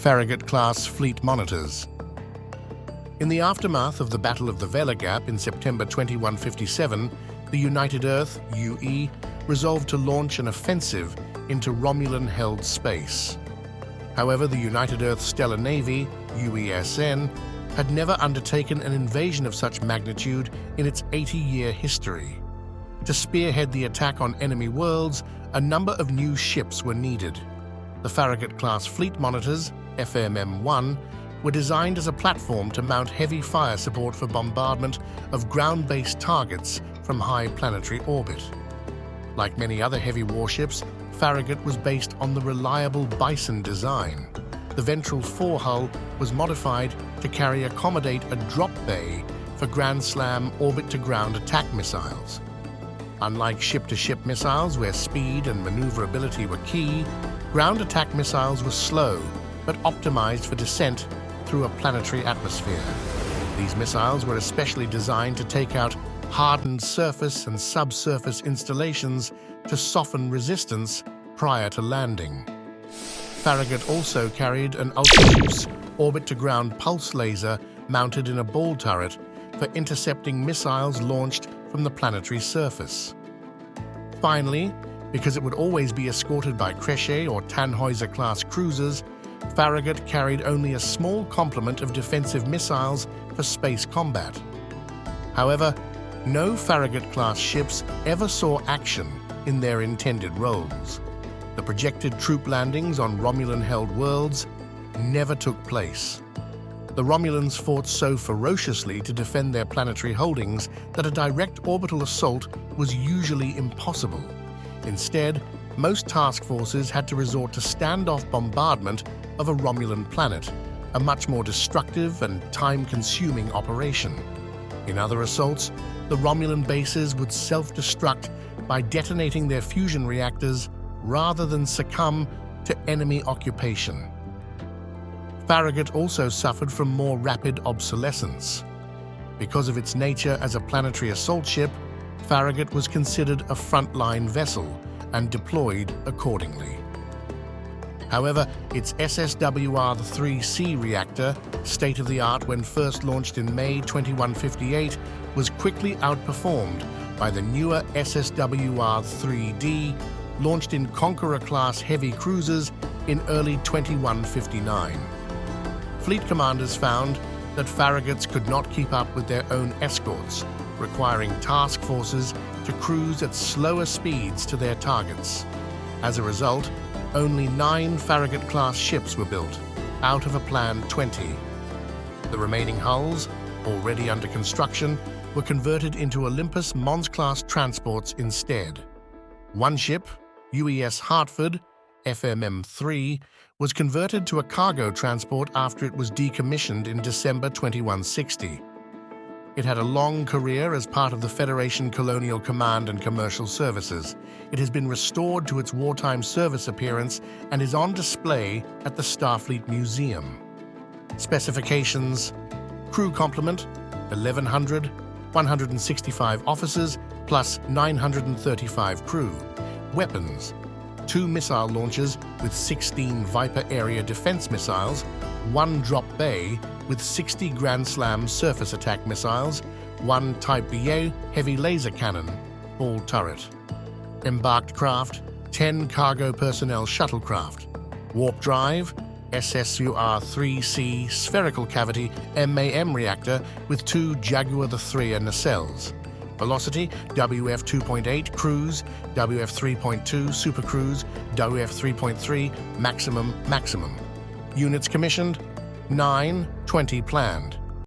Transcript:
Farragut-class fleet monitors. In the aftermath of the Battle of the Vela Gap in September 2157, the United Earth, UE, resolved to launch an offensive into Romulan-held space. However, the United Earth Stellar Navy, UESN, had never undertaken an invasion of such magnitude in its 80-year history. To spearhead the attack on enemy worlds, a number of new ships were needed. The Farragut-class fleet monitors, FMM-1, were designed as a platform to mount heavy fire support for bombardment of ground-based targets from high planetary orbit. Like many other heavy warships, Farragut was based on the reliable Bison design. The ventral forehull was modified to accommodate a drop bay for Grand Slam orbit-to-ground attack missiles. Unlike ship-to-ship missiles where speed and maneuverability were key, ground attack missiles were slow but optimized for descent through a planetary atmosphere. These missiles were especially designed to take out hardened surface and subsurface installations to soften resistance prior to landing. Farragut also carried an ultra-loose orbit-to-ground pulse laser mounted in a ball turret for intercepting missiles launched from the planetary surface. Finally, because it would always be escorted by Crochet or Tannhäuser-class cruisers, Farragut carried only a small complement of defensive missiles for space combat. However, no Farragut-class ships ever saw action in their intended roles. The projected troop landings on Romulan-held worlds never took place. The Romulans fought so ferociously to defend their planetary holdings that a direct orbital assault was usually impossible. Instead, most task forces had to resort to standoff bombardment of a Romulan planet, a much more destructive and time-consuming operation. In other assaults, the Romulan bases would self-destruct by detonating their fusion reactors rather than succumb to enemy occupation. Farragut also suffered from more rapid obsolescence. Because of its nature as a planetary assault ship, Farragut was considered a frontline vessel and deployed accordingly. However, its SSWR-3C reactor, state-of-the-art when first launched in May 2158, was quickly outperformed by the newer SSWR-3D, launched in Conqueror-class heavy cruisers in early 2159. Fleet commanders found that Farraguts could not keep up with their own escorts, requiring task forces to cruise at slower speeds to their targets. As a result, only 9 Farragut-class ships were built, out of a planned 20. The remaining hulls, already under construction, were converted into Olympus Mons-class transports instead. One ship, UES Hartford, FMM-3, was converted to a cargo transport after it was decommissioned in December 2160. It had a long career as part of the Federation Colonial Command and Commercial Services. It has been restored to its wartime service appearance and is on display at the Starfleet Museum. Specifications: crew complement, 1,100, 165 officers, plus 935 crew. Weapons: 2 missile launchers with 16 Viper area defense missiles, 1 drop bay with 60 Grand Slam surface attack missiles, 1 Type BA heavy laser cannon, ball turret. Embarked craft: 10 cargo personnel shuttlecraft. Warp drive: SSUR-3C spherical cavity MAM reactor with 2 Jaguar III nacelles. Velocity: WF 2.8 cruise, WF 3.2 super cruise, WF 3.3 maximum. Units commissioned: 9, 20 planned.